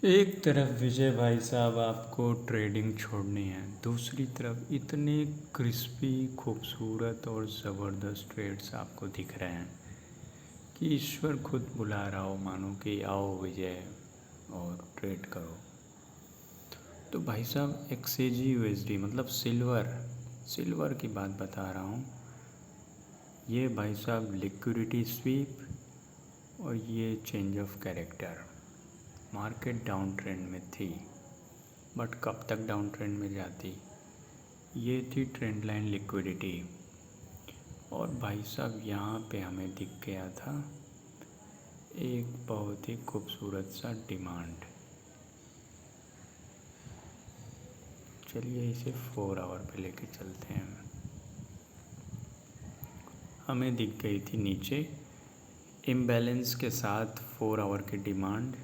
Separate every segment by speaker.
Speaker 1: एक तरफ विजय भाई साहब आपको ट्रेडिंग छोड़नी है, दूसरी तरफ इतने क्रिस्पी खूबसूरत और ज़बरदस्त ट्रेड्स आपको दिख रहे हैं कि ईश्वर खुद बुला रहा हो, मानो कि आओ विजय और ट्रेड करो। तो भाई साहब एक्सएजी यूएसडी मतलब सिल्वर की बात बता रहा हूँ। ये भाई साहब लिक्विडिटी स्वीप और ये change of character. Market down trend में थी, बट कब तक डाउन ट्रेंड में जाती, ये थी ट्रेंड लाइन लिक्विडिटी। और भाई साहब यहाँ पे हमें दिख गया था एक बहुत ही खूबसूरत सा डिमांड। चलिए इसे 4 आवर पे लेके चलते हैं। हमें दिख गई थी नीचे इम्बैलेंस के साथ 4 आवर की डिमांड,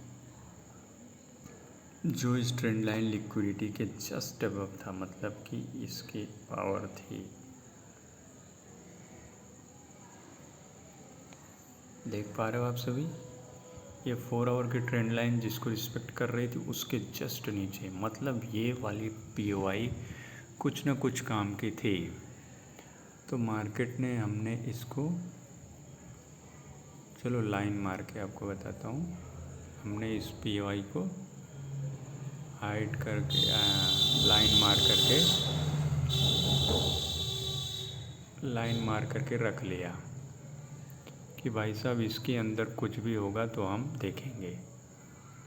Speaker 1: जो इस ट्रेंड लाइन लिक्विडिटी के जस्ट अबव था, मतलब कि इसकी पावर थी। देख पा रहे हो आप सभी, ये 4 आवर की ट्रेंड लाइन जिसको रिस्पेक्ट कर रही थी उसके जस्ट नीचे, मतलब ये वाली पीओआई कुछ न कुछ काम की थी। तो मार्केट ने हमने इसको, चलो लाइन मार के आपको बताता हूँ, हमने इस पीओआई को हाइड करके लाइन मार करके रख लिया कि भाई साहब इसके अंदर कुछ भी होगा तो हम देखेंगे।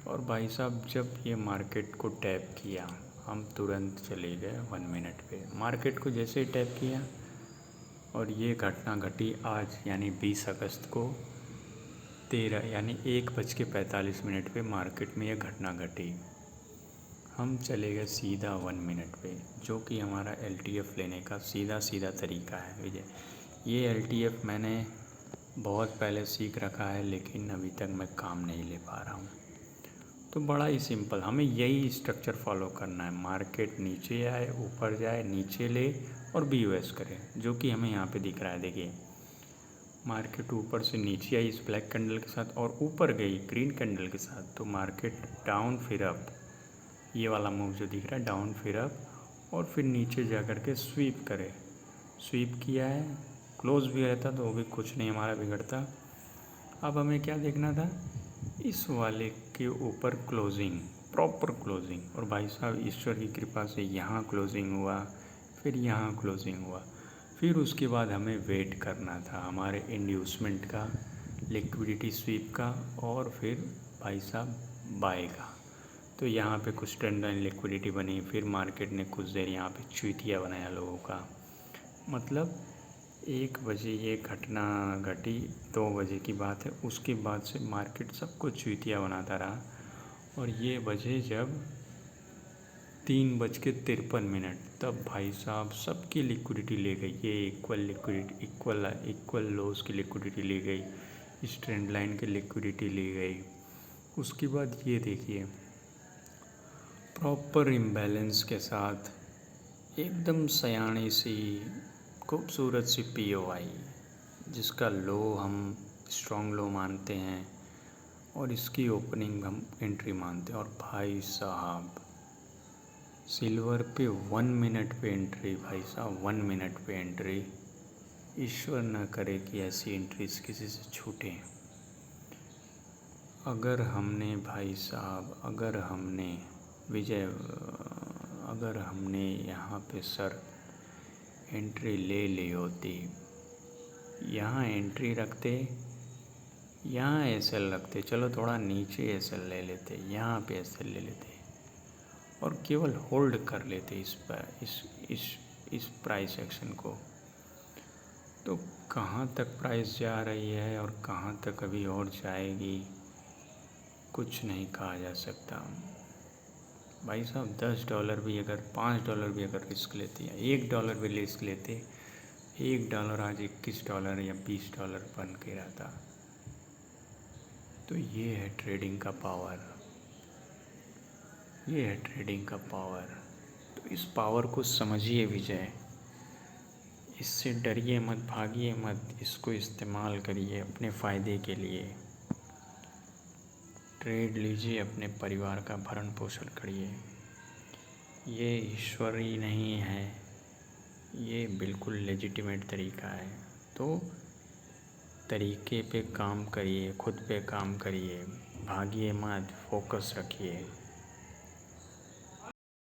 Speaker 1: और भाई साहब जब ये मार्केट को टैप किया, हम तुरंत चले गए 1 मिनट पे। मार्केट को जैसे ही टैप किया और ये घटना घटी आज यानी 20 अगस्त को 13 यानी 1:45 पे मार्केट में यह घटना घटी। हम चले गए सीधा 1 मिनट पे, जो कि हमारा एलटीएफ लेने का सीधा तरीका है विजय। ये एलटीएफ मैंने बहुत पहले सीख रखा है, लेकिन अभी तक मैं काम नहीं ले पा रहा हूँ। तो बड़ा ही सिंपल, हमें यही स्ट्रक्चर फॉलो करना है। मार्केट नीचे आए, ऊपर जाए, नीचे ले और बीयूएस करे, जो कि हमें यहाँ पे दिख रहा है। देखिए मार्केट ऊपर से नीचे आई इस ब्लैक कैंडल के साथ और ऊपर गई ग्रीन कैंडल के साथ, तो मार्केट डाउन फिर अप, ये वाला मूव जो दिख रहा है डाउन फिर अप और फिर नीचे जा कर के स्वीप करे। स्वीप किया है, क्लोज भी रहता तो वो भी कुछ नहीं हमारा बिगड़ता। अब हमें क्या देखना था, इस वाले के ऊपर क्लोजिंग, प्रॉपर क्लोजिंग। और भाई साहब ईश्वर की कृपा से यहाँ क्लोजिंग हुआ, फिर यहाँ क्लोजिंग हुआ। फिर उसके बाद हमें वेट करना था हमारे इंड्यूसमेंट का, लिक्विडिटी स्वीप का और फिर भाई साहब बाय का। तो यहाँ पे कुछ ट्रेंड लाइन लिक्विडिटी बनी, फिर मार्केट ने कुछ देर यहाँ पे चुइतिया बनाया लोगों का। मतलब 1 बजे ये घटना घटी, 2 बजे की बात है, उसके बाद से मार्केट सबको चुइतिया बनाता रहा। और ये बजे जब 3:53, तब भाई साहब सबकी लिक्विडिटी ले गई। ये इक्वल लोस की लिक्विडिटी ले गई, इस ट्रेंड लाइन की लिक्विडिटी ले गई। उसके बाद ये देखिए प्रॉपर इम्बैलेंस के साथ एकदम सयानी सी खूबसूरत सी पीओआई, जिसका लो हम स्ट्रॉन्ग लो मानते हैं और इसकी ओपनिंग हम एंट्री मानते हैं। और भाई साहब सिल्वर पे 1 मिनट पे एंट्री, भाई साहब 1 मिनट पे एंट्री। ईश्वर न करे कि ऐसी एंट्रीज किसी से छूटें। अगर हमने भाई साहब, अगर हमने विजय, अगर हमने यहाँ पे सर एंट्री ले ली होती, यहाँ एंट्री रखते, यहाँ एसएल रखते, चलो थोड़ा नीचे एसएल ले लेते, यहाँ पे एसएल ले लेते और केवल होल्ड कर लेते इस प्राइस एक्शन को। तो कहाँ तक प्राइस जा रही है और कहाँ तक अभी और जाएगी कुछ नहीं कहा जा सकता। भाई साहब $10 भी अगर, $5 भी अगर रिस्क लेते हैं, $1 भी रिस्क लेते, $1 आज $21 या $20 बन के रहता। तो ये है ट्रेडिंग का पावर, ये है ट्रेडिंग का पावर। तो इस पावर को समझिए विजय, इससे डरिए मत, भागिए मत, इसको इस्तेमाल करिए अपने फ़ायदे के लिए। ट्रेड लीजिए, अपने परिवार का भरण पोषण करिए। ये ईश्वरी नहीं है, ये बिल्कुल लेजिटिमेट तरीका है। तो तरीके पे काम करिए, खुद पे काम करिए, भागिए मत, फोकस रखिए।